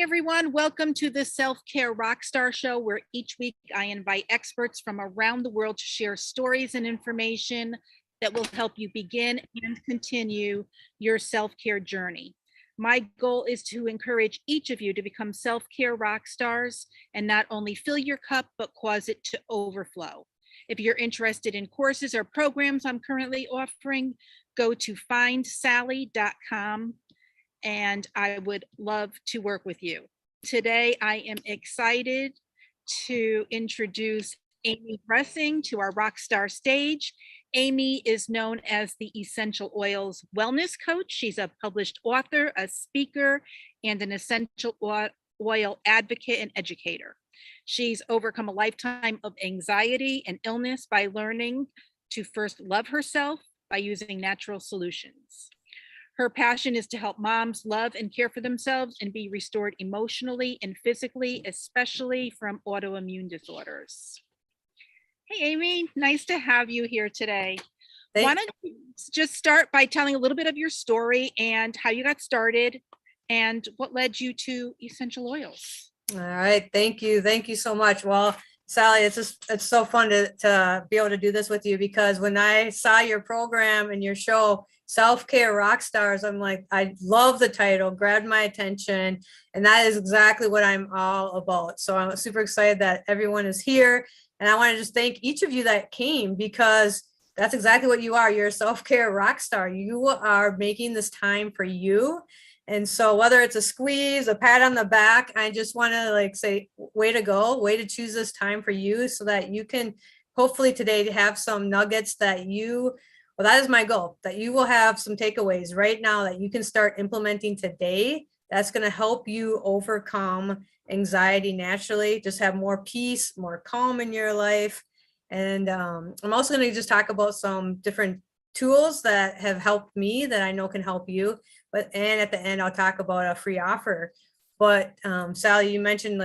everyone. Welcome to the Self-Care Rockstar Show, where each week I invite experts from around the world to share stories and information that will help you begin and continue your self-care journey. My goal is to encourage each of you to become self-care rock stars and not only fill your cup, but cause it to overflow. If you're interested in courses or programs I'm currently offering, go to findsally.com and I would love to work with you. Today, I am excited to introduce Amy Grussing to our Rockstar stage. Amy is known as the Essential Oils Wellness Coach. She's a published author, a speaker, and an essential oil advocate and educator. She's overcome a lifetime of anxiety and illness by learning to first love herself by using natural solutions. Her passion is to help moms love and care for themselves and be restored emotionally and physically, especially from autoimmune disorders. Hey, Amy, nice to have you here today. Why don't you just start by telling a little bit of your story and how you got started and what led you to essential oils? All right. Thank you. Thank you so much. Well, Sally, it's so fun to be able to do this with you, because when I saw your program and your show, Self-Care Rockstars, I'm like, I love the title, grabbed my attention, and that is exactly what I'm all about. So I'm super excited that everyone is here. And I want to just thank each of you that came, because that's exactly what you are. You're a self-care rock star. You are making this time for you. And so whether it's a squeeze, a pat on the back, I just want to say, way to go, way to choose this time for you, so that you can hopefully today have some nuggets that that is my goal, that you will have some takeaways right now that you can start implementing today. That's going to help you overcome anxiety naturally, just have more peace, more calm in your life. And I'm also going to just talk about some different tools that have helped me that I know can help you. And at the end, I'll talk about a free offer. But Sally, you mentioned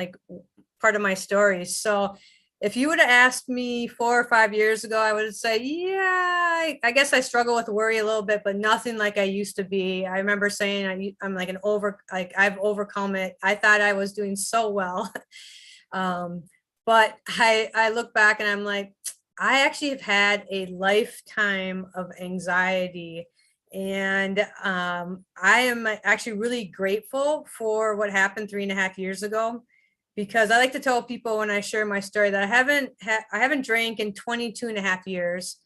part of my story. So if you would have asked me 4 or 5 years ago, I would say, yeah, I guess I struggle with worry a little bit, but nothing like I used to be. I remember saying I'm I've overcome it. I thought I was doing so well. But I look back and I'm like, I actually have had a lifetime of anxiety. And I am actually really grateful for what happened 3.5 years ago, because I like to tell people when I share my story that I haven't drank in 22.5 years,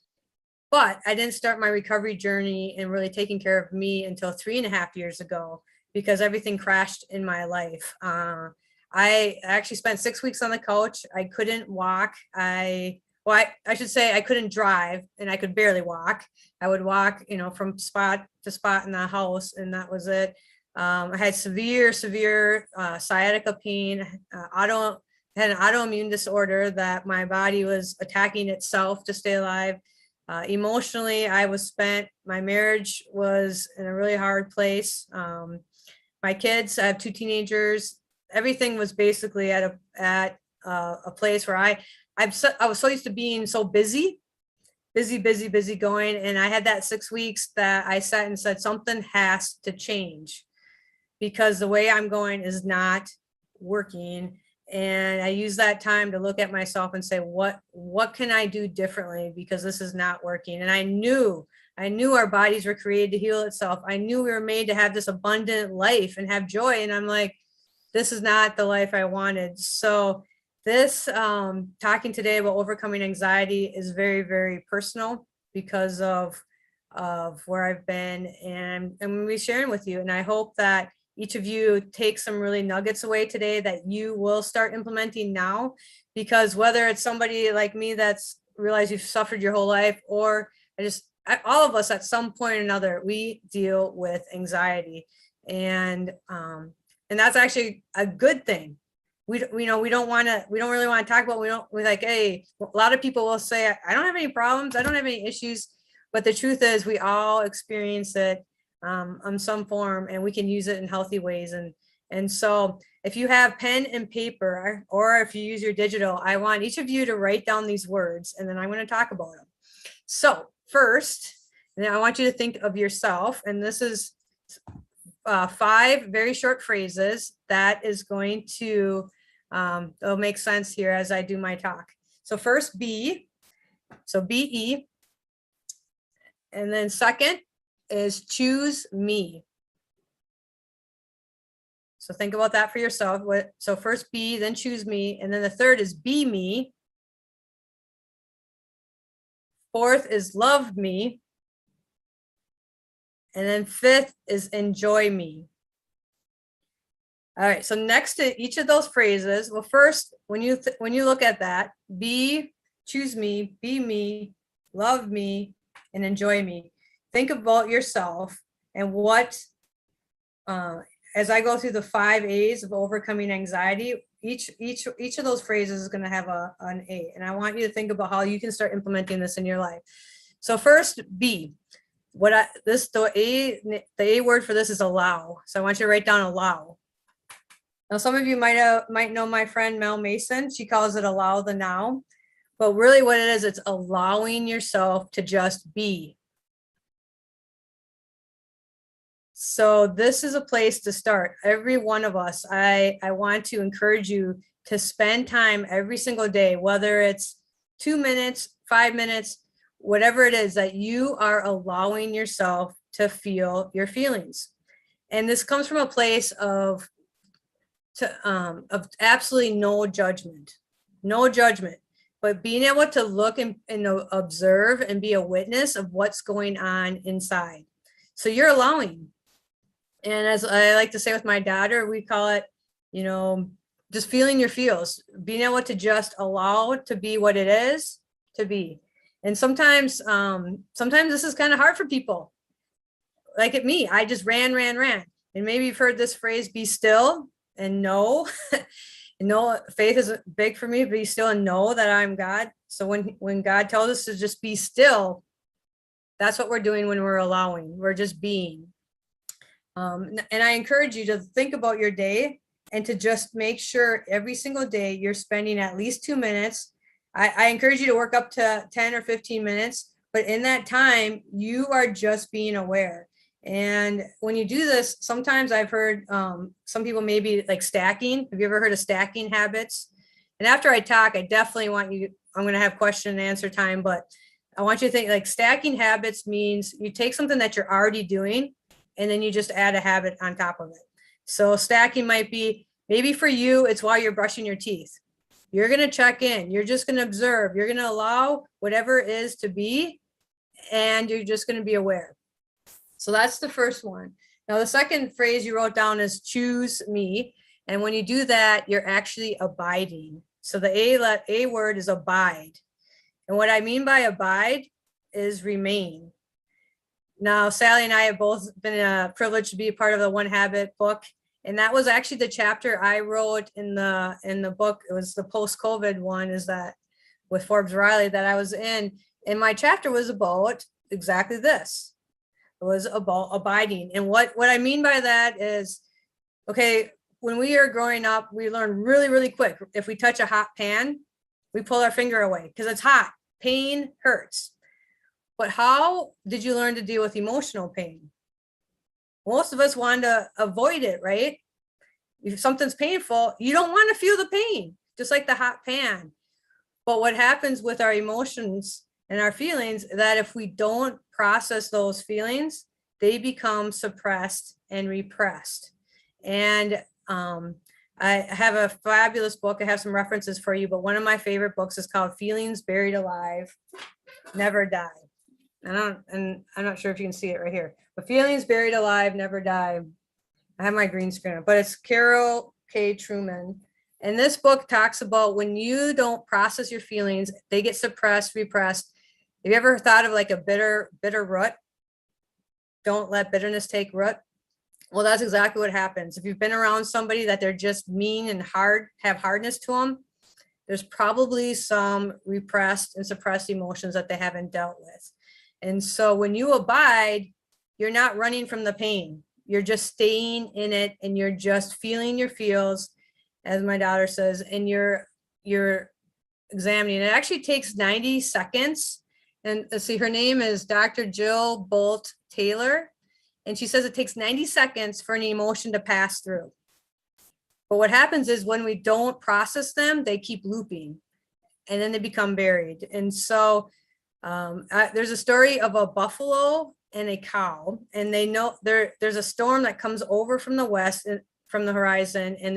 but I didn't start my recovery journey and really taking care of me until 3.5 years ago, because everything crashed in my life. I actually spent 6 weeks on the couch. I couldn't walk. I should say I couldn't drive, and I could barely walk. I would walk, from spot to spot in the house, and that was it. I had severe sciatica pain, had an autoimmune disorder that my body was attacking itself to stay alive. Emotionally, I was spent. My marriage was in a really hard place. My kids, I have 2 teenagers. Everything was basically at a place where I was so used to being so busy going. And I had that 6 weeks that I sat and said, something has to change, because the way I'm going is not working. And I used that time to look at myself and say, what can I do differently? Because this is not working. And I knew our bodies were created to heal itself. I knew we were made to have this abundant life and have joy. And I'm like, this is not the life I wanted. So this talking today about overcoming anxiety is very, very personal, because of where I've been, and I'm going to be sharing with you. And I hope that each of you take some really nuggets away today that you will start implementing now, because whether it's somebody like me that's realized you've suffered your whole life, or all of us at some point or another, we deal with anxiety, and that's actually a good thing. We don't really want to talk about, hey, a lot of people will say, I don't have any problems, I don't have any issues. But the truth is, we all experience it on some form, and we can use it in healthy ways. And so if you have pen and paper, or if you use your digital, I want each of you to write down these words, and then I'm going to talk about them. So first, I want you to think of yourself, and this is 5 very short phrases that is going to, it'll make sense here as I do my talk. So first B, so BE. And then second is choose me. So think about that for yourself. So first be, then choose me. And then the third is be me. Fourth is love me. And then fifth is enjoy me. All right, so next to each of those phrases, well, first, when you look at that, be, choose me, be me, love me, and enjoy me. Think about yourself and what, as I go through the 5 A's of overcoming anxiety, each of those phrases is going to have an A. And I want you to think about how you can start implementing this in your life. So first, B. The A word for this is allow. So I want you to write down allow. Now, some of you might know my friend Mel Mason. She calls it allow the now. But really what it is, it's allowing yourself to just be. So this is a place to start. Every one of us, I want to encourage you to spend time every single day, whether it's 2 minutes, 5 minutes, whatever it is, that you are allowing yourself to feel your feelings. And this comes from a place of absolutely no judgment, but being able to look and observe and be a witness of what's going on inside. So you're allowing. And as I like to say with my daughter, we call it, just feeling your feels, being able to just allow it to be what it is to be. And sometimes this is kind of hard for people. Like at me, I just ran. And maybe you've heard this phrase, be still and know. No, faith is big for me, be still and know that I'm God. So when God tells us to just be still, that's what we're doing when we're allowing. We're just being. And I encourage you to think about your day and to just make sure every single day you're spending at least 2 minutes. I encourage you to work up to 10 or 15 minutes, but in that time, you are just being aware. And when you do this, sometimes I've heard some people maybe like stacking. Have you ever heard of stacking habits? And after I talk, I definitely want you, I'm going to have question and answer time, but I want you to think like stacking habits means you take something that you're already doing and then you just add a habit on top of it. So stacking might be, maybe for you, it's while you're brushing your teeth. You're going to check in. You're just going to observe. You're going to allow whatever it is to be, and you're just going to be aware. So that's the first one. Now, the second phrase you wrote down is choose me. And when you do that, you're actually abiding. So the A word is abide. And what I mean by abide is remain. Now, Sally and I have both been privileged to be a part of the One Habit book. And that was actually the chapter I wrote in the book. It was the post-COVID one, is that with Forbes Riley that I was in. And my chapter was about exactly this. It was about abiding. And what I mean by that is, okay, when we are growing up, we learn really, really quick. If we touch a hot pan, we pull our finger away because it's hot. Pain hurts. But how did you learn to deal with emotional pain? Most of us want to avoid it, right? If something's painful, you don't want to feel the pain, just like the hot pan. But what happens with our emotions and our feelings, that if we don't process those feelings, they become suppressed and repressed. And I have a fabulous book. I have some references for you, but one of my favorite books is called Feelings Buried Alive, Never Die. And I'm not sure if you can see it right here, but Feelings Buried Alive, Never Die. I have my green screen, but it's Carol K. Truman. And this book talks about when you don't process your feelings, they get suppressed, repressed. Have you ever thought of like a bitter root? Don't let bitterness take root. Well, that's exactly what happens. If you've been around somebody that they're just mean and hard, have hardness to them, there's probably some repressed and suppressed emotions that they haven't dealt with. And so when you abide, you're not running from the pain. You're just staying in it, and you're just feeling your feels, as my daughter says, and you're examining. It actually takes 90 seconds. And let's see, her name is Dr. Jill Bolt Taylor. And she says it takes 90 seconds for an emotion to pass through. But what happens is when we don't process them, they keep looping and then they become buried. And so there's a story of a buffalo and a cow, and they know there's a storm that comes over from the west, from the horizon, and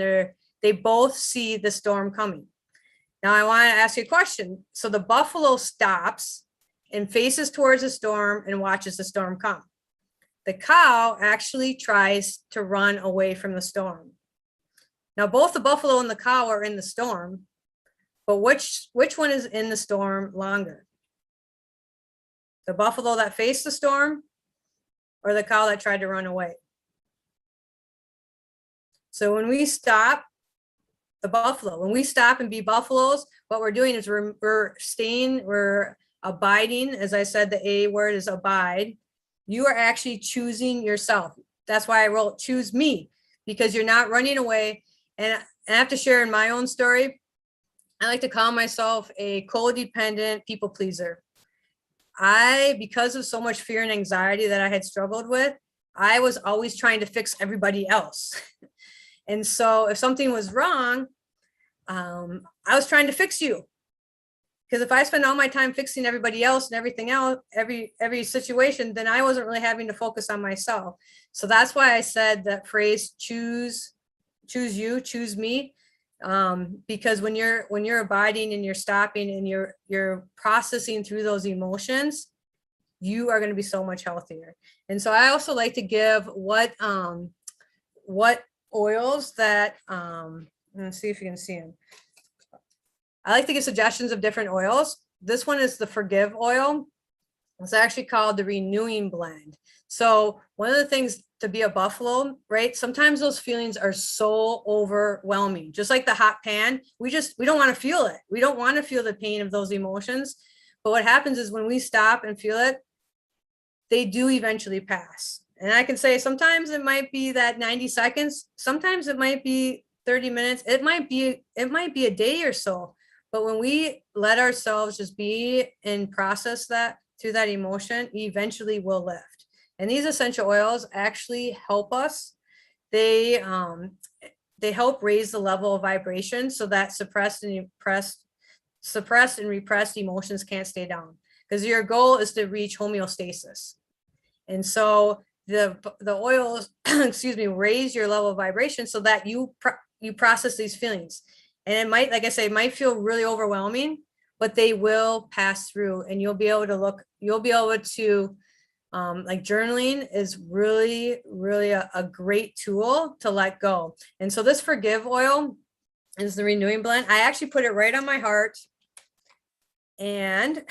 they both see the storm coming. Now I want to ask you a question. So the buffalo stops and faces towards the storm and watches the storm come. The cow actually tries to run away from the storm. Now both the buffalo and the cow are in the storm, but which one is in the storm longer? The buffalo that faced the storm or the cow that tried to run away? So when we stop, when we stop and be buffaloes, what we're doing is we're abiding. As I said, the A word is abide. You are actually choosing yourself. That's why I wrote choose me, because you're not running away. And I have to share in my own story. I like to call myself a codependent people pleaser. Because of so much fear and anxiety that I had struggled with, I was always trying to fix everybody else. And so if something was wrong, I was trying to fix you. Because if I spend all my time fixing everybody else and everything else, every situation, then I wasn't really having to focus on myself. So that's why I said that phrase, choose you, choose me. Because when you're abiding and you're stopping and you're processing through those emotions, you are going to be so much healthier. And so I also like to give what oils that, let's see if you can see them. I like to give suggestions of different oils. This one is the Forgive oil. It's actually called the Renewing Blend. So one of the things to be a buffalo, right? Sometimes those feelings are so overwhelming, just like the hot pan. We don't want to feel it. We don't want to feel the pain of those emotions. But what happens is when we stop and feel it, they do eventually pass. And I can say sometimes it might be that 90 seconds. Sometimes it might be 30 minutes. It might be a day or so. But when we let ourselves just be and process that through that emotion, eventually will lift. And these essential oils actually help us. They help raise the level of vibration so that suppressed and repressed emotions can't stay down. Because your goal is to reach homeostasis. And so the oils, excuse me, raise your level of vibration so that you process these feelings. And it might, like I say, it might feel really overwhelming, but they will pass through, and you'll be able to like journaling is really, really a great tool to let go. And so this Forgive oil is the Renewing Blend. I actually put it right on my heart, and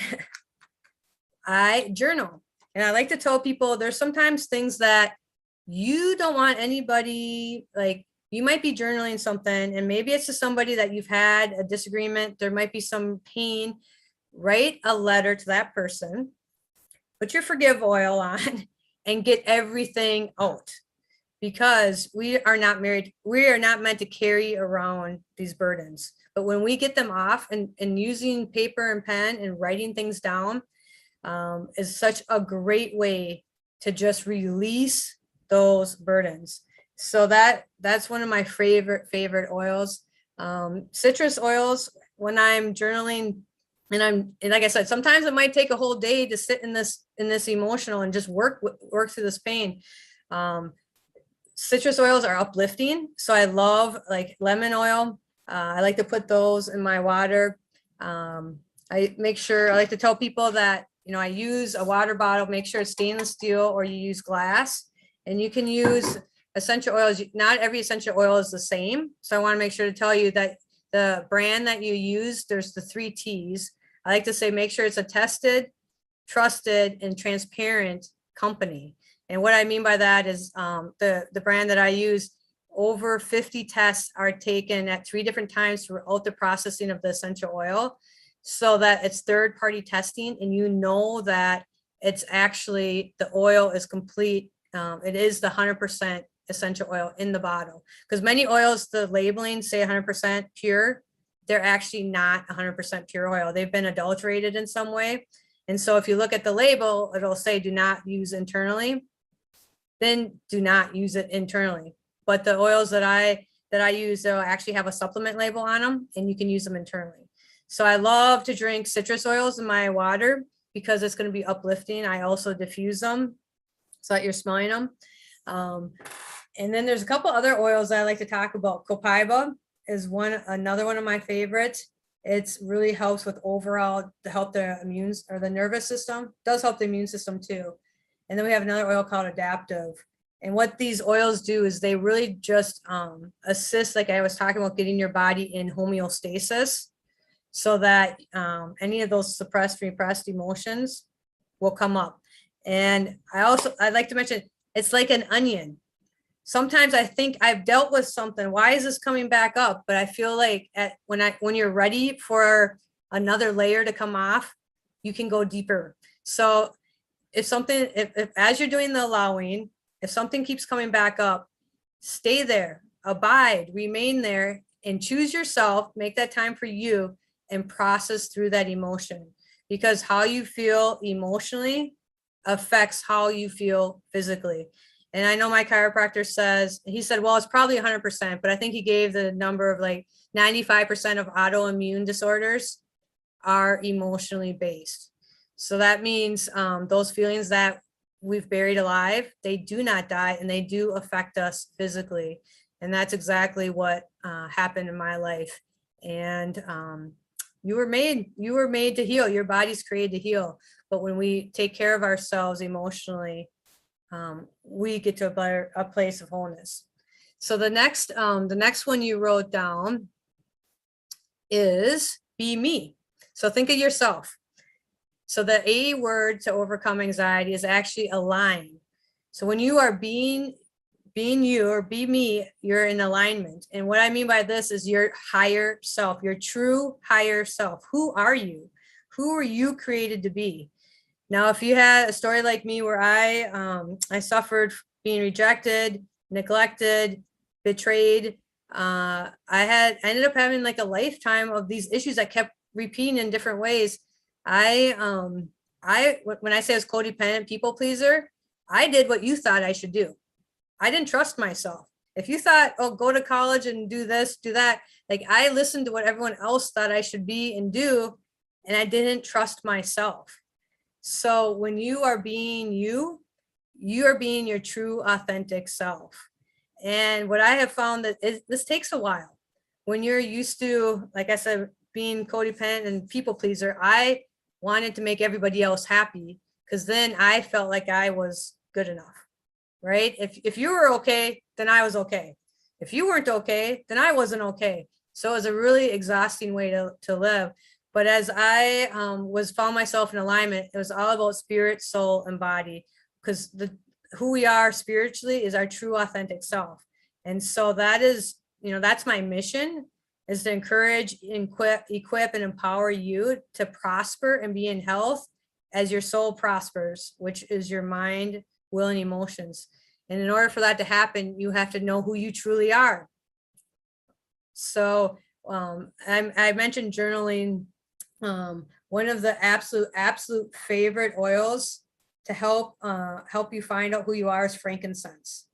I journal. And I like to tell people there's sometimes things that you don't want anybody, like you might be journaling something and maybe it's to somebody that you've had a disagreement. There might be some pain. Write a letter to that person, put your Forgive oil on, and get everything out, because we are not married. We are not meant to carry around these burdens. But when we get them off and using paper and pen and writing things down is such a great way to just release those burdens. So that's one of my favorite oils. Citrus oils, when I'm journaling, and like I said, sometimes it might take a whole day to sit in this emotional and just work through this pain. Citrus oils are uplifting. So I love like lemon oil. I like to put those in my water. I like to tell people that, I use a water bottle, make sure it's stainless steel or you use glass, and you can use essential oils. Not every essential oil is the same. So I want to make sure to tell you that the brand that you use, there's the 3 T's. I like to say, make sure it's a tested, trusted, and transparent company. And what I mean by that is the brand that I use, over 50 tests are taken at 3 different times throughout the processing of the essential oil, so that it's third-party testing, and you know that it's actually, the oil is complete. It is the 100% essential oil in the bottle, because many oils, the labeling say 100% pure. They're actually not 100% pure oil. They've been adulterated in some way. And so if you look at the label, it'll say do not use internally. then do not use it internally. But the oils that I use, they'll actually have a supplement label on them, and you can use them internally. So I love to drink citrus oils in my water because it's going to be uplifting. I also diffuse them so that you're smelling them. And then there's a couple other oils I like to talk about. Copaiba is another one of my favorites. It's really helps with overall to help the immune or the nervous system. Does help the immune system too. And then we have another oil called Adaptive. And what these oils do is they really just assist, like I was talking about, getting your body in homeostasis so that any of those suppressed, repressed emotions will come up. And I'd like to mention, it's like an onion. Sometimes I think I've dealt with something. Why is this coming back up? But I feel like when you're ready for another layer to come off, you can go deeper. So if as you're doing the allowing, if something keeps coming back up, stay there, abide, remain there, and choose yourself, make that time for you, and process through that emotion. Because how you feel emotionally affects how you feel physically. And I know my chiropractor he said, well, it's probably 100%, but I think he gave the number of like 95% of autoimmune disorders are emotionally based. So that means those feelings that we've buried alive, they do not die, and they do affect us physically. And that's exactly what happened in my life. And you were made to heal. Your body's created to heal. But when we take care of ourselves emotionally, we get to a place of wholeness. So the next one you wrote down is be me. So think of yourself. So the A word to overcome anxiety is actually align. So when you are being you or be me, you're in alignment. And what I mean by this is your higher self, your true higher self. Who are you? Who are you created to be? Now, if you had a story like me where I suffered being rejected, neglected, betrayed, I ended up having like a lifetime of these issues that kept repeating in different ways. When I say I was codependent, people pleaser, I did what you thought I should do. I didn't trust myself. If you thought, oh, go to college and do this, do that, like I listened to what everyone else thought I should be and do, and I didn't trust myself. So when you are being you are being your true authentic self. And what I have found that this takes a while. When you're used to, like I said, being codependent and people pleaser, I wanted to make everybody else happy because then I felt like I was good enough, right? If you were okay, then I was okay. If you weren't okay, then I wasn't okay. So it was a really exhausting way to live. But as I found myself in alignment, it was all about spirit, soul, and body, because who we are spiritually is our true authentic self. And so that is, that's my mission, is to encourage, equip, and empower you to prosper and be in health as your soul prospers, which is your mind, will, and emotions. And in order for that to happen, you have to know who you truly are. So I mentioned journaling. One of the absolute favorite oils to help you find out who you are is frankincense.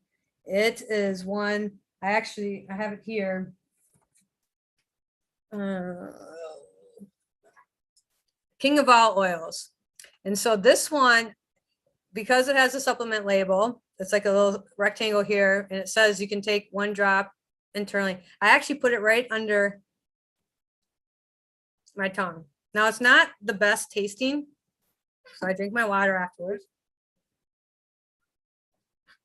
It is one, I have it here. King of all oils. And so this one, because it has a supplement label, it's like a little rectangle here, and it says you can take 1 drop internally. I actually put it right under my tongue. Now it's not the best tasting, so I drink my water afterwards.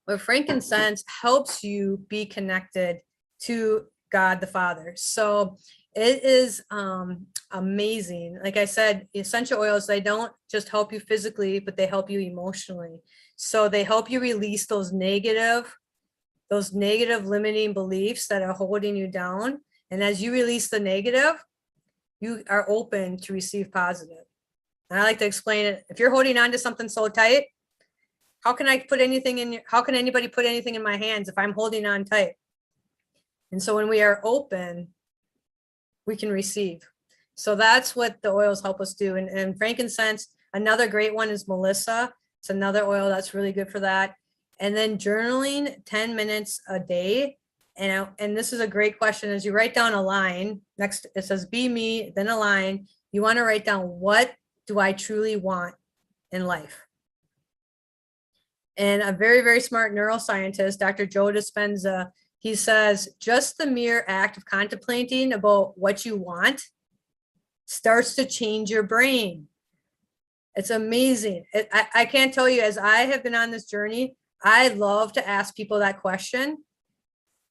But frankincense helps you be connected to God the Father. So it is amazing. Like I said, essential oils, they don't just help you physically, but they help you emotionally. So they help you release those negative limiting beliefs that are holding you down. And as you release the negative, you are open to receive positive. And I like to explain it. If you're holding on to something so tight, how can anybody put anything in my hands if I'm holding on tight? And so when we are open, we can receive. So that's what the oils help us do. And frankincense, another great one is Melissa. It's another oil that's really good for that. and then journaling 10 minutes a day. And this is a great question. As you write down a line, next it says be me, then a line, you want to write down, what do I truly want in life? And a very, very smart neuroscientist, Dr. Joe Dispenza, he says, just the mere act of contemplating about what you want starts to change your brain. It's amazing. I can't tell you, as I have been on this journey, I love to ask people that question.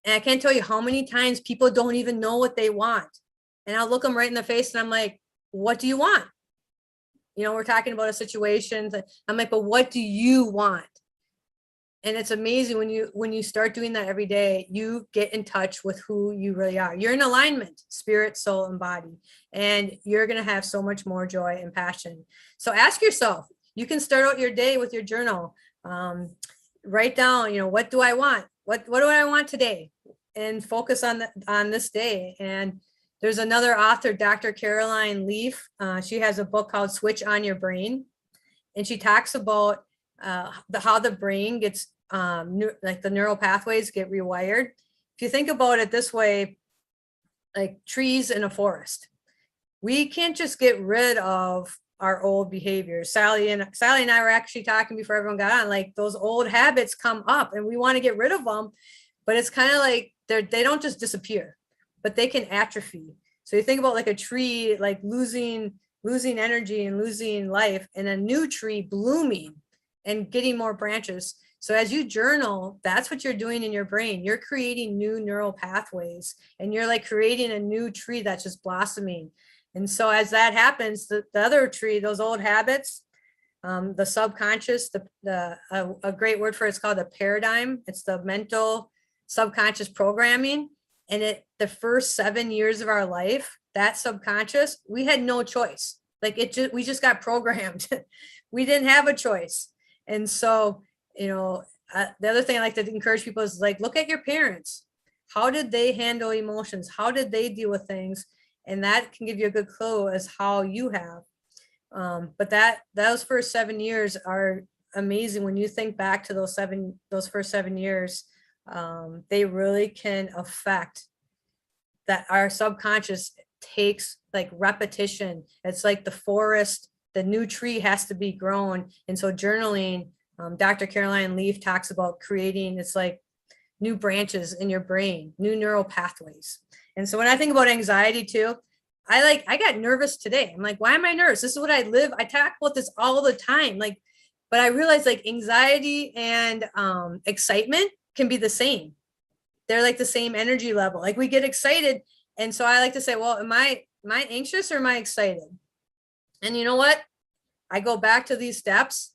And I can't tell you how many times people don't even know what they want. And I'll look them right in the face and I'm like, what do you want? You know, we're talking about a situation. I'm like, but what do you want? And it's amazing when you start doing that every day, you get in touch with who you really are. You're in alignment, spirit, soul, and body, and you're going to have so much more joy and passion. So ask yourself, you can start out your day with your journal. Write down, you know, what do I want? What do I want today? And focus on this day. And there's another author, Dr. Caroline Leaf. She has a book called Switch on Your Brain. And she talks about how the brain gets, like the neural pathways get rewired. If you think about it this way, like trees in a forest, we can't just get rid of our old behaviors. Sally and I were actually talking before everyone got on, like those old habits come up and we want to get rid of them, but it's kind of like they don't just disappear, but they can atrophy. So you think about like a tree, like losing energy and losing life, and a new tree blooming and getting more branches. So as you journal, that's what you're doing in your brain. You're creating new neural pathways, and you're like creating a new tree that's just blossoming. And so as that happens, the other tree, those old habits, the subconscious, a great word for it's called a paradigm. It's the mental subconscious programming. And the first 7 years of our life, that subconscious, we had no choice. Like we just got programmed. We didn't have a choice. And so, you know, the other thing I like to encourage people is like, look at your parents. How did they handle emotions? How did they deal with things? And that can give you a good clue as how you have. But those first 7 years are amazing. When you think back to those first 7 years, they really can affect that. Our subconscious takes like repetition. It's like the forest, the new tree has to be grown. And so journaling, Dr. Caroline Leaf talks about creating, it's like new branches in your brain, new neural pathways. And so when I think about anxiety too, I got nervous today. I'm like, why am I nervous? This is what I live. I talk about this all the time. Like, but I realized like anxiety and excitement can be the same. They're like the same energy level. Like we get excited. And so I like to say, well, am I anxious or am I excited? And you know what? I go back to these steps.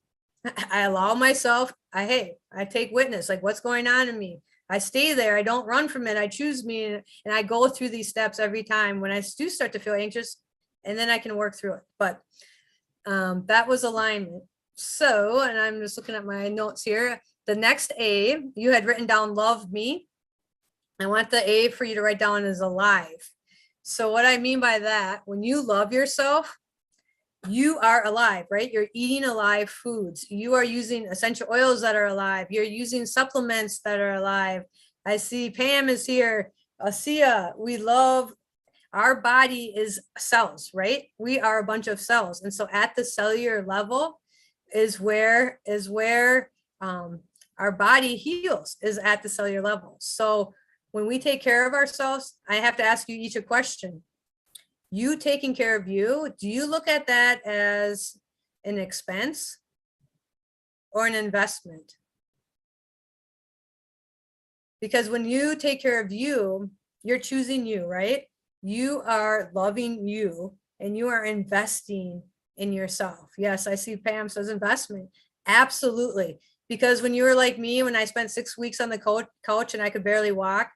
I allow myself, I take witness, like what's going on in me. I stay there. I don't run from it. I choose me. And I go through these steps every time when I do start to feel anxious, and then I can work through it. But that was alignment. So, and I'm just looking at my notes here. The next A, you had written down love me. I want the A for you to write down is alive. So what I mean by that, when you love yourself, you are alive, right? You're eating alive foods. You are using essential oils that are alive. You're using supplements that are alive. I see Pam is here. Asia, we love, our body is cells, right? We are a bunch of cells. And so at the cellular level is where our body heals, is at the cellular level. So when we take care of ourselves, I have to ask you each a question. You taking care of you, do you look at that as an expense or an investment? Because when you take care of you, you're choosing you, right? You are loving you and you are investing in yourself. Yes, I see Pam says investment. Absolutely. Because when you were like me, when I spent 6 weeks on the couch and I could barely walk,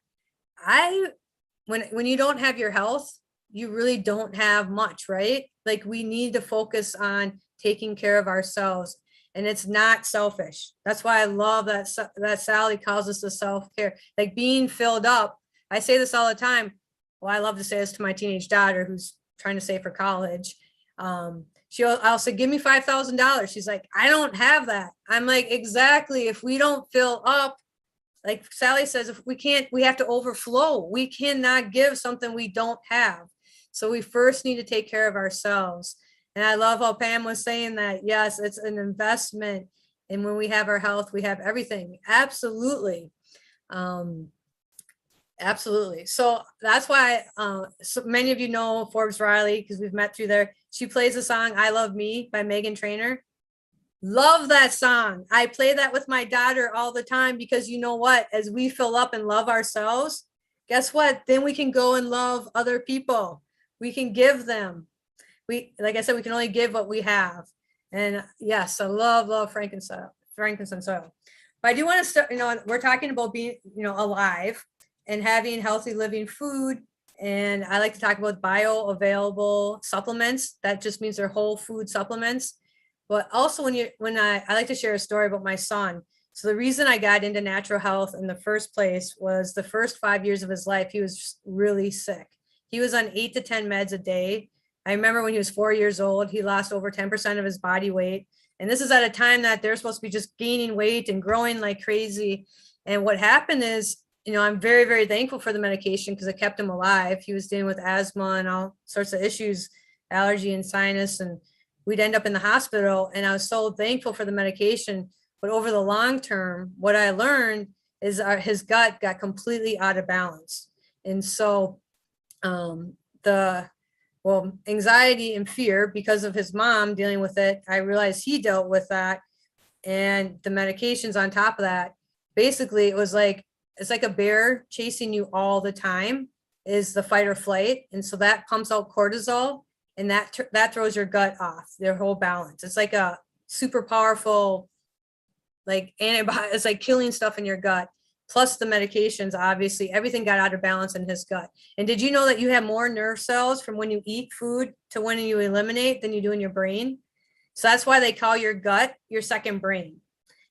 when you don't have your health, you really don't have much, right? Like we need to focus on taking care of ourselves, and it's not selfish. That's why I love that Sally calls this the self-care, like being filled up. I say this all the time. Well, I love to say this to my teenage daughter who's trying to save for college. I'll say, give me $5,000. She's like, I don't have that. I'm like, exactly. If we don't fill up, like Sally says, if we can't, we have to overflow. We cannot give something we don't have. So we first need to take care of ourselves. And I love how Pam was saying that, yes, it's an investment. And when we have our health, we have everything. Absolutely. Absolutely. So that's why so many of you know Forbes Riley, because we've met through there. She plays the song I Love Me by Megan Trainor. Love that song. I play that with my daughter all the time because you know what? As we fill up and love ourselves, guess what? Then we can go and love other people. We can give them. Like I said, we can only give what we have. And yes, I love frankincense oil. But I do want to start, we're talking about being, alive and having healthy living food. And I like to talk about bioavailable supplements. That just means they're whole food supplements. But also when I like to share a story about my son. So the reason I got into natural health in the first place was the first 5 years of his life, he was really sick. He was on 8 to 10 meds a day. I remember when he was 4 years old, he lost over 10% of his body weight. And this is at a time that they're supposed to be just gaining weight and growing like crazy. And what happened is, I'm very, very thankful for the medication because it kept him alive. He was dealing with asthma and all sorts of issues, allergy and sinus, and we'd end up in the hospital. And I was so thankful for the medication. But over the long term, what I learned is his gut got completely out of balance. And so anxiety and fear because of his mom dealing with it, I realized he dealt with that. And the medications on top of that, basically it's like a bear chasing you all the time is the fight or flight. And so that pumps out cortisol and that throws your gut off, their whole balance. It's like a super powerful, like antibiotic, it's like killing stuff in your gut. Plus the medications, obviously, everything got out of balance in his gut. And did you know that you have more nerve cells from when you eat food to when you eliminate than you do in your brain? So that's why they call your gut your second brain.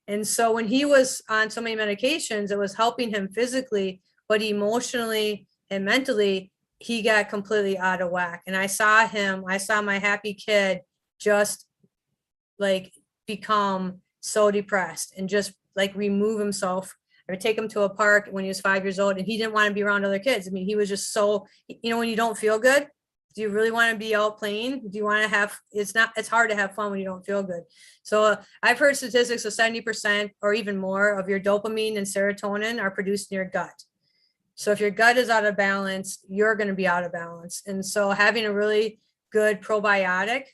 And so when he was on so many medications, it was helping him physically, but emotionally and mentally, he got completely out of whack. And I saw my happy kid just like become so depressed and just like remove himself. I would take him to a park when he was 5 years old and he didn't want to be around other kids. I mean, he was just so, when you don't feel good, do you really want to be out playing? Do you want to have, it's hard to have fun when you don't feel good. So I've heard statistics of 70% or even more of your dopamine and serotonin are produced in your gut. So if your gut is out of balance, you're going to be out of balance. And so having a really good probiotic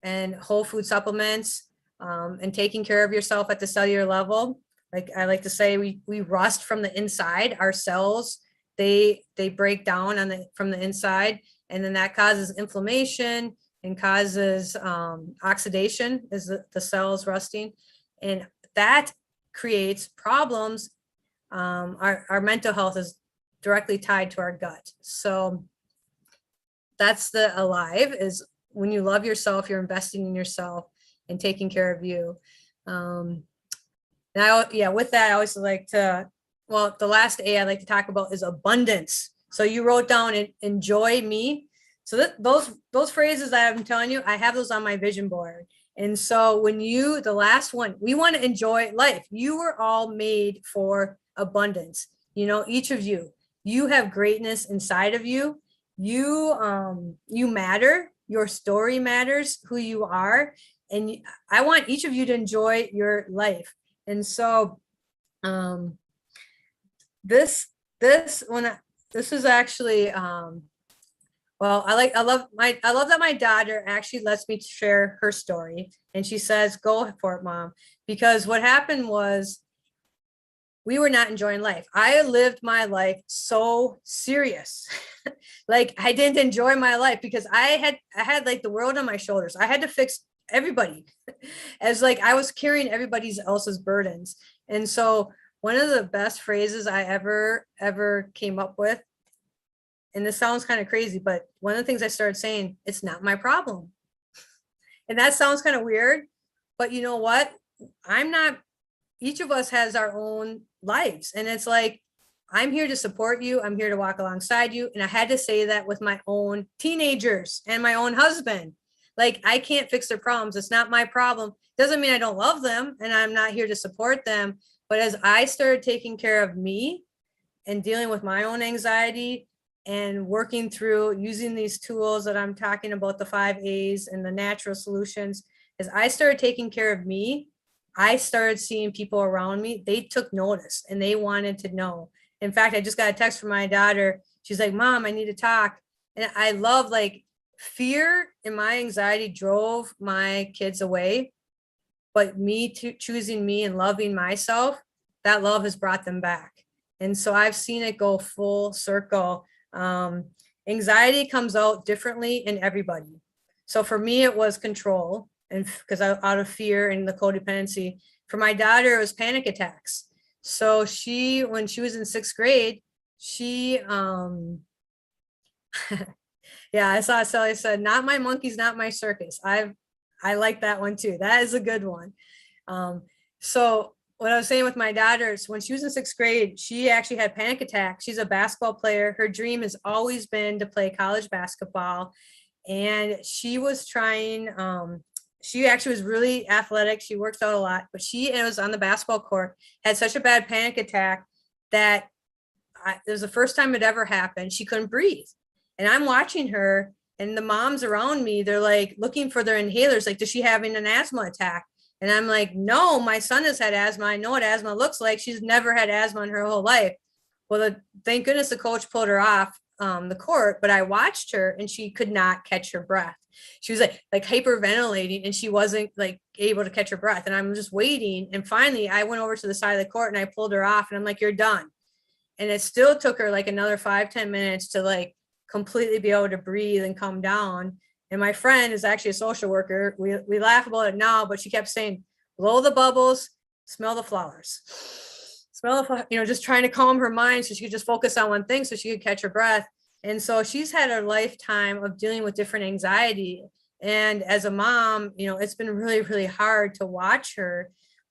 and whole food supplements and taking care of yourself at the cellular level, like I like to say, we rust from the inside. Our cells, they break down from the inside, and then that causes inflammation and causes oxidation as the cells rusting, and that creates problems. Our mental health is directly tied to our gut. So that's the alive, is when you love yourself, you're investing in yourself and taking care of you. With that, I always like to, the last A I like to talk about is abundance. So you wrote down enjoy me. So those phrases that I'm telling you, I have those on my vision board. And so the last one, we want to enjoy life. You were all made for abundance. Each of you have greatness inside of you. You matter. Your story matters, who you are. And I want each of you to enjoy your life. And so this is actually I love that my daughter actually lets me share her story, and she says, go for it, Mom, because what happened was we were not enjoying life. I lived my life so serious. Like I didn't enjoy my life because I had like the world on my shoulders. I had to fix everybody as like I was carrying everybody else's burdens. And so one of the best phrases I ever came up with, and this sounds kind of crazy, but one of the things I started saying, it's not my problem. And that sounds kind of weird, but you know what? Each of us has our own lives. And it's like, I'm here to support you. I'm here to walk alongside you. And I had to say that with my own teenagers and my own husband. Like, I can't fix their problems. It's not my problem. Doesn't mean I don't love them and I'm not here to support them. But as I started taking care of me and dealing with my own anxiety and working through using these tools that I'm talking about, the 5 A's and the natural solutions, as I started taking care of me, I started seeing people around me, they took notice and they wanted to know. In fact, I just got a text from my daughter. She's like, Mom, I need to talk. And I love, like, fear and my anxiety drove my kids away, but me choosing me and loving myself, that love has brought them back. And so I've seen it go full circle. Anxiety comes out differently in everybody. So for me, it was control, and because I out of fear and the codependency. For my daughter, it was panic attacks. So when she was in 6th grade, she yeah, I saw Sally said, not my monkeys, not my circus. I like that one too. That is a good one. So what I was saying with my daughter is, when she was in 6th grade, she actually had panic attacks. She's a basketball player. Her dream has always been to play college basketball. And she was trying, she actually was really athletic. She works out a lot, but it was on the basketball court, had such a bad panic attack that it was the first time it ever happened. She couldn't breathe. And I'm watching her, and the moms around me, they're like looking for their inhalers. Like, does she having an asthma attack? And I'm like, no, my son has had asthma. I know what asthma looks like. She's never had asthma in her whole life. Well, thank goodness the coach pulled her off the court, but I watched her and she could not catch her breath. She was like hyperventilating, and she wasn't like able to catch her breath. And I'm just waiting. And finally I went over to the side of the court and I pulled her off, and I'm like, you're done. And it still took her like another 5-10 minutes to like completely be able to breathe and calm down. And my friend is actually a social worker. We laugh about it now, but she kept saying, blow the bubbles, smell the flowers, smell the, just trying to calm her mind so she could just focus on one thing so she could catch her breath. And so she's had a lifetime of dealing with different anxiety. And as a mom, it's been really, really hard to watch her.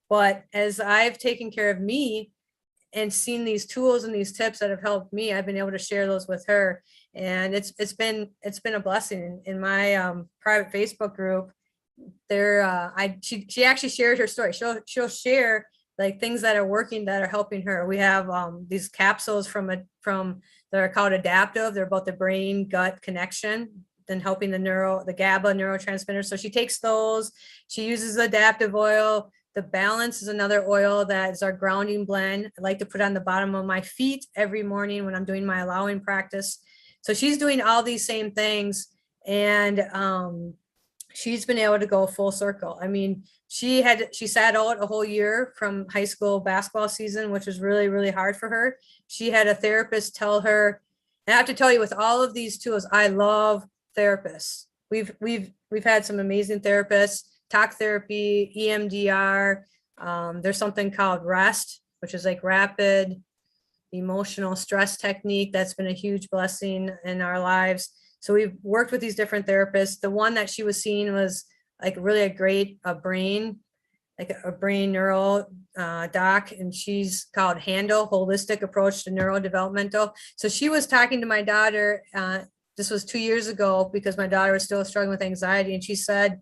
But as I've taken care of me and seen these tools and these tips that have helped me, I've been able to share those with her. And it's been a blessing. In my private Facebook group, she actually shared her story. She'll share like things that are working, that are helping her. We have these capsules from that are called adaptive. They're about the brain gut connection, then helping the GABA neurotransmitters. So she takes those. She uses adaptive oil. The Balance is another oil that is our grounding blend. I like to put on the bottom of my feet every morning when I'm doing my allowing practice. So she's doing all these same things, and she's been able to go full circle. I mean, she sat out a whole year from high school basketball season, which was really, really hard for her. She had a therapist tell her, and I have to tell you, with all of these tools, I love therapists. We've had some amazing therapists, talk therapy, EMDR. There's something called REST, which is like rapid emotional stress technique. That's been a huge blessing in our lives. So we've worked with these different therapists. The one that she was seeing was like really a great brain neural doc, and she's called Handle, Holistic Approach to Neurodevelopmental. So she was talking to my daughter. This was 2 years ago, because my daughter was still struggling with anxiety. And she said,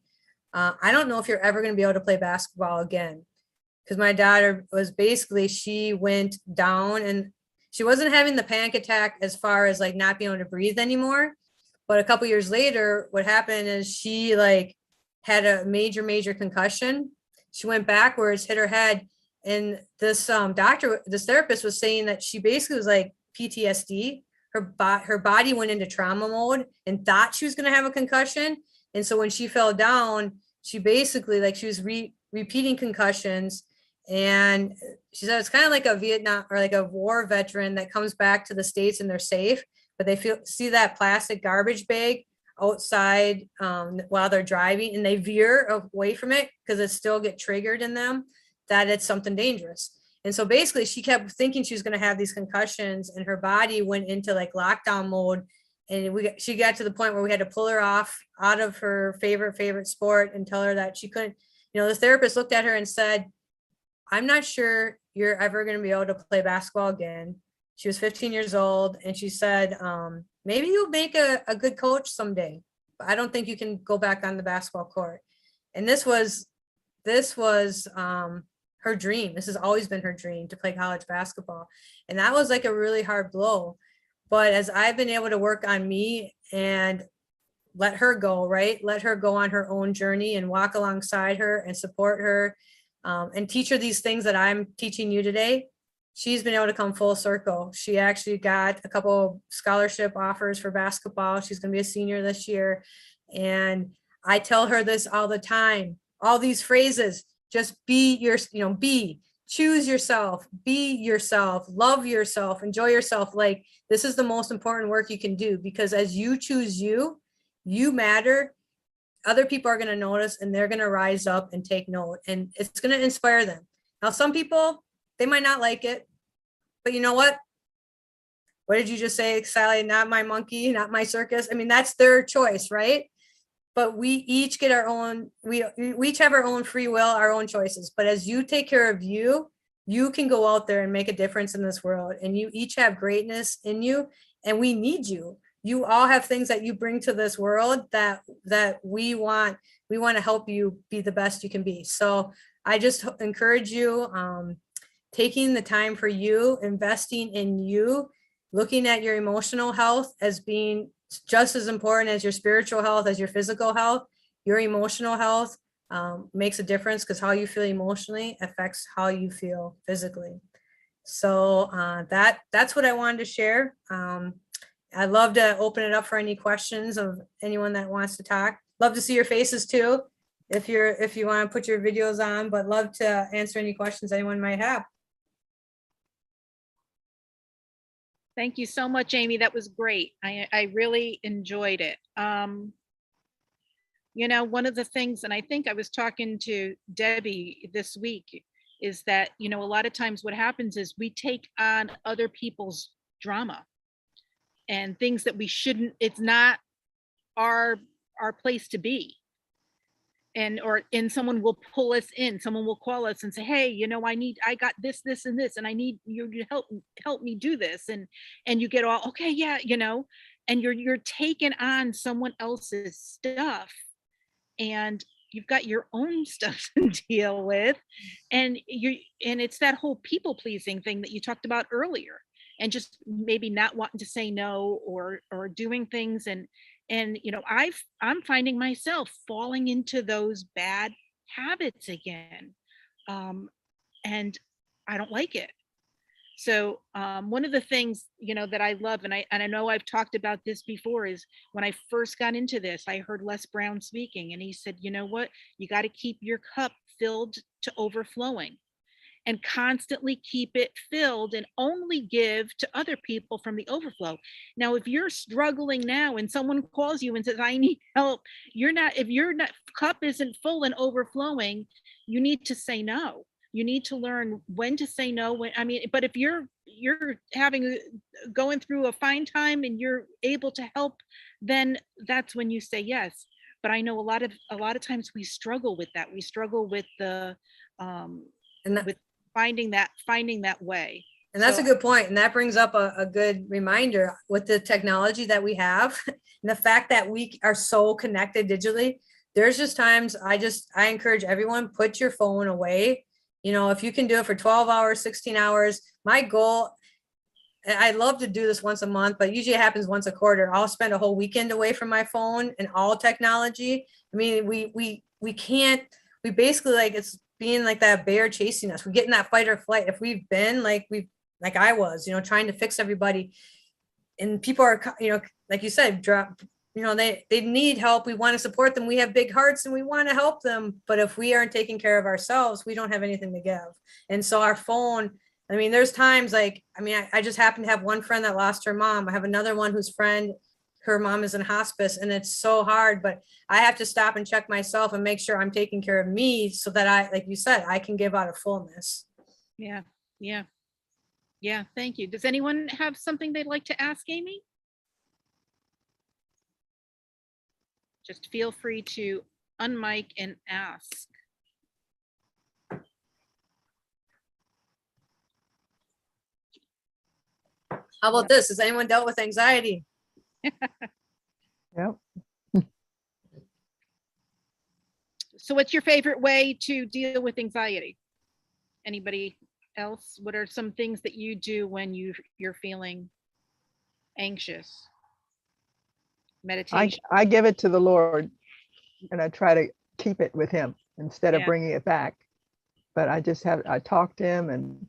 I don't know if you're ever going to be able to play basketball again. Because my daughter was basically, she went down, and she wasn't having the panic attack as far as like not being able to breathe anymore. But a couple years later, what happened is she like had a major concussion. She went backwards, hit her head. And this therapist was saying that she basically was like PTSD. Her body went into trauma mode and thought she was going to have a concussion. And so when she fell down, she basically she was repeating concussions. And she said it's kind of like a Vietnam or like a war veteran that comes back to the States and they're safe, but they see that plastic garbage bag outside while they're driving, and they veer away from it because it still get triggered in them that it's something dangerous. And so basically she kept thinking she was going to have these concussions, and her body went into like lockdown mode. And she got to the point where we had to pull her out of her favorite sport and tell her that she couldn't, this therapist looked at her and said, I'm not sure you're ever going to be able to play basketball again. She was 15 years old. And she said, maybe you'll make a good coach someday. but I don't think you can go back on the basketball court. And this was her dream. This has always been her dream, to play college basketball. And that was like a really hard blow. But as I've been able to work on me and let her go, right? Let her go on her own journey and walk alongside her and support her, and teach her these things that I'm teaching you today. She's been able to come full circle. She actually got a couple of scholarship offers for basketball. She's going to be a senior this year. And I tell her this all the time, all these phrases, just choose yourself, be yourself, love yourself, enjoy yourself. Like, this is the most important work you can do, because as you choose you, you matter. Other people are going to notice, and they're going to rise up and take note, and it's going to inspire them. Now, some people, they might not like it, but you know what? What did you just say, Sally? Not my monkey, not my circus. I mean, that's their choice, right? But we each get our own, we each have our own free will, our own choices. But as you take care of you, you can go out there and make a difference in this world. And you each have greatness in you, and we need you. You all have things that you bring to this world that we want to help you be the best you can be. So I just encourage you, taking the time for you, investing in you, looking at your emotional health as being just as important as your spiritual health, as your physical health. Your emotional health makes a difference, because how you feel emotionally affects how you feel physically. So that's what I wanted to share. I'd love to open it up for any questions of anyone that wants to talk. Love to see your faces too, if you want to put your videos on, but love to answer any questions anyone might have. Thank you so much, Amy. That was great. I really enjoyed it. You know, one of the things, and I think I was talking to Debbie this week, is that, you know, a lot of times what happens is we take on other people's drama and things that we shouldn't. It's not our place to be. And someone will pull us in, someone will call us and say, hey, you know, I got this and this, and I need you to help me do this. And you get all, okay, yeah, you know, and you're taking on someone else's stuff, and you've got your own stuff to deal with. And it's that whole people pleasing thing that you talked about earlier, and just maybe not wanting to say no, or doing things. And you know, I'm finding myself falling into those bad habits again, and I don't like it. So one of the things, you know, that I love, and I know I've talked about this before, is when I first got into this, I heard Les Brown speaking, and he said, you know what, you got to keep your cup filled to overflowing, and constantly keep it filled, and only give to other people from the overflow. Now, if you're struggling now and someone calls you and says, I need help, if your cup isn't full and overflowing, you need to say no. You need to learn when to say no. But if you're going through a fine time and you're able to help, then that's when you say yes. But I know a lot of times we struggle with that. We struggle with with finding that way. And that's a good point. And that brings up a good reminder with the technology that we have and the fact that we are so connected digitally. There's just times I encourage everyone, put your phone away. You know, if you can do it for 12 hours, 16 hours, my goal, I love to do this once a month, but usually it happens once a quarter. I'll spend a whole weekend away from my phone and all technology. I mean, we basically, like, it's being like that bear chasing us. We get in that fight or flight. If we've been like I was, you know, trying to fix everybody, and people are, you know, like you said, you know, they need help. We want to support them. We have big hearts and we want to help them. But if we aren't taking care of ourselves, we don't have anything to give. And so our phone, I mean, there's times like, I just happen to have one friend that lost her mom. I have another one whose friend, her mom is in hospice, and it's so hard, but I have to stop and check myself and make sure I'm taking care of me, so that I, like you said, I can give out of fullness. Yeah. Thank you. Does anyone have something they'd like to ask Amy? Just feel free to unmic and ask. How about this? Has anyone dealt with anxiety? Yep. So what's your favorite way to deal with anxiety? Anybody else? What are some things that you do when you're feeling anxious? Meditation. I give it to the Lord and I try to keep it with him instead of Yeah. bringing it back. But I talk to him and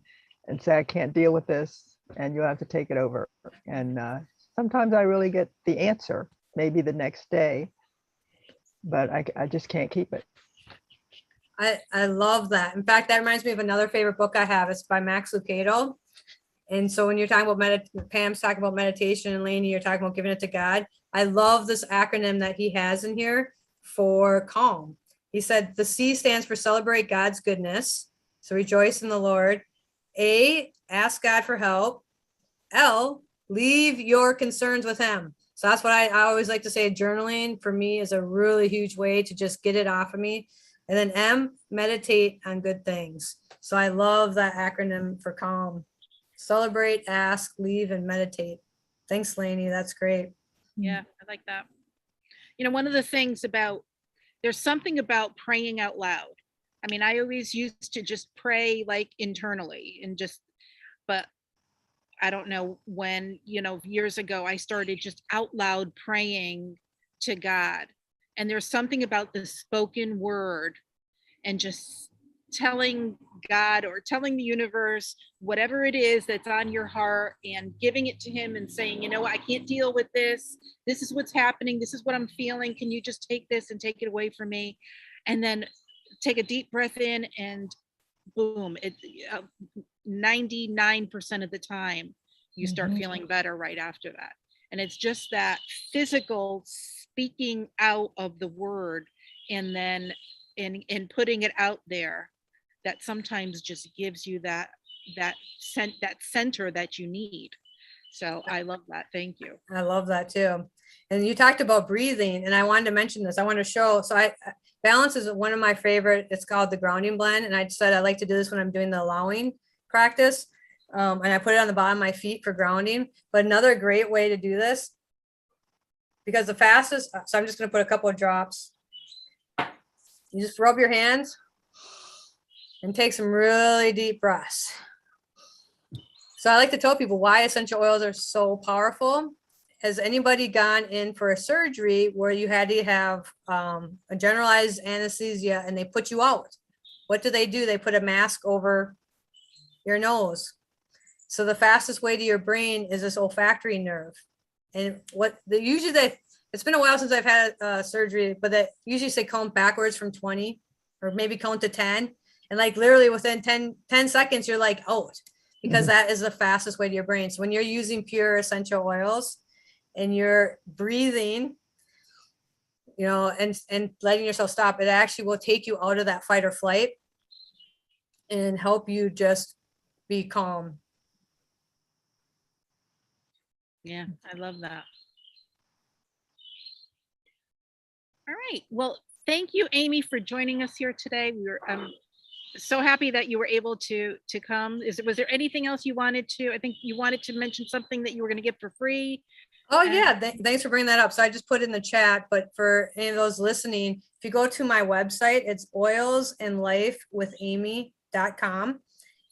say, I can't deal with this and you'll have to take it over. And sometimes I really get the answer, maybe the next day, but I just can't keep it. I love that. In fact, that reminds me of another favorite book I have. It's by Max Lucado. And so when you're talking about Pam's talking about meditation, and Lainey, you're talking about giving it to God. I love this acronym that he has in here for calm. He said the C stands for celebrate God's goodness. So rejoice in the Lord. A, ask God for help. L, leave your concerns with him. So that's what I always like to say. Journaling for me is a really huge way to just get it off of me. And then M, meditate on good things. So I love that acronym for calm. Celebrate, ask, leave, and meditate. Thanks, Lainey. That's great. Yeah, I like that. You know, one of the things about, there's something about praying out loud. I mean, I always used to just pray like internally and just, but I don't know when, you know, years ago, I started just out loud praying to God. And there's something about the spoken word and just telling God or telling the universe, whatever it is that's on your heart, and giving it to him and saying, you know, I can't deal with this. This is what's happening. This is what I'm feeling. Can you just take this and take it away from me? And then take a deep breath in and boom, 99% of the time you start feeling better right after that. And it's just that physical speaking out of the word and then in putting it out there that sometimes just gives you that center that you need. So I love that. Thank you. I love that too. And you talked about breathing, and I wanted to mention this. I want to show. So balance is one of my favorite. It's called the grounding blend. And I said I like to do this when I'm doing the allowing practice. And I put it on the bottom of my feet for grounding. But another great way to do this, because the fastest, so I'm just going to put a couple of drops. You just rub your hands and take some really deep breaths. So I like to tell people why essential oils are so powerful. Has anybody gone in for a surgery where you had to have a generalized anesthesia and they put you out? What do? They put a mask over your nose. So the fastest way to your brain is this olfactory nerve. And it's been a while since I've had surgery, but they usually say count backwards from 20 or maybe count to 10. And like literally within 10 seconds, you're like out, because that is the fastest way to your brain. So when you're using pure essential oils and you're breathing, you know, and letting yourself stop, it actually will take you out of that fight or flight and help you just be calm. Yeah, I love that. All right. Well, thank you, Amy, for joining us here today. I'm so happy that you were able to come. Was there anything else you wanted to? I think you wanted to mention something that you were going to give for free. Oh yeah, thanks for bringing that up. So I just put it in the chat, but for any of those listening, if you go to my website, it's oilsandlifewithamy.com.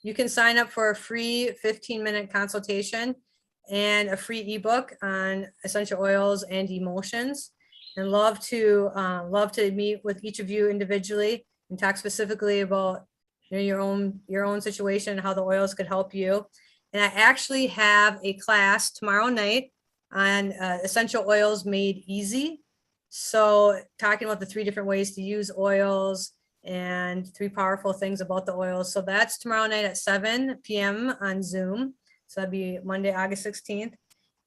You can sign up for a free 15-minute consultation and a free ebook on essential oils and emotions. And love to meet with each of you individually and talk specifically about, you know, your own situation and how the oils could help you. And I actually have a class tomorrow night on essential oils made easy. So talking about the 3 different ways to use oils and 3 powerful things about the oils. So that's tomorrow night at 7 p.m. on Zoom. So that'd be Monday, August 16th.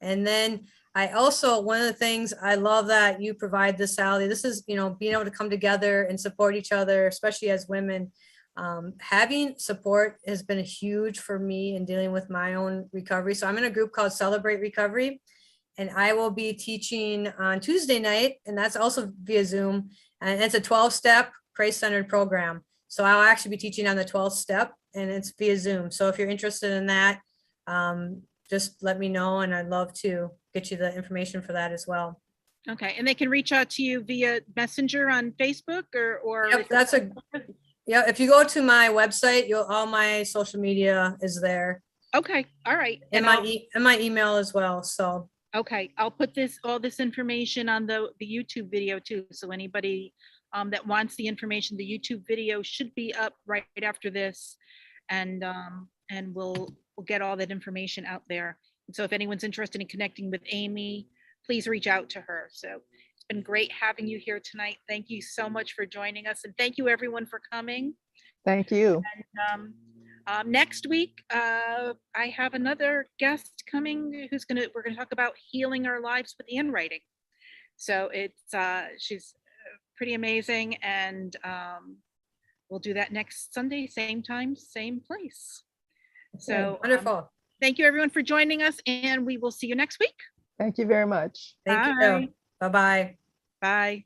And then I also, one of the things I love that you provide this, Sally, this is, you know, being able to come together and support each other, especially as women. Having support has been huge for me in dealing with my own recovery. So I'm in a group called Celebrate Recovery, and I will be teaching on Tuesday night, and that's also via Zoom. And it's a 12-step Christ-centered program. So I'll actually be teaching on the 12th step, and it's via Zoom. So if you're interested in that, just let me know, and I'd love to get you the information for that as well. Okay, and they can reach out to you via Messenger on Facebook or. Yep, yeah, if you go to my website, all my social media is there. Okay, all right. And my email as well, so. Okay, I'll put all this information on the YouTube video too. So anybody that wants the information, the YouTube video should be up right after this. And we'll get all that information out there. And so if anyone's interested in connecting with Amy, please reach out to her. So it's been great having you here tonight. Thank you so much for joining us. And thank you everyone for coming. Thank you. And, next week, I have another guest coming we're gonna talk about healing our lives with handwriting. So she's pretty amazing, and we'll do that next Sunday, same time, same place. So wonderful. Thank you everyone for joining us, and we will see you next week. Thank you very much. Thank you. Bye-bye. Bye.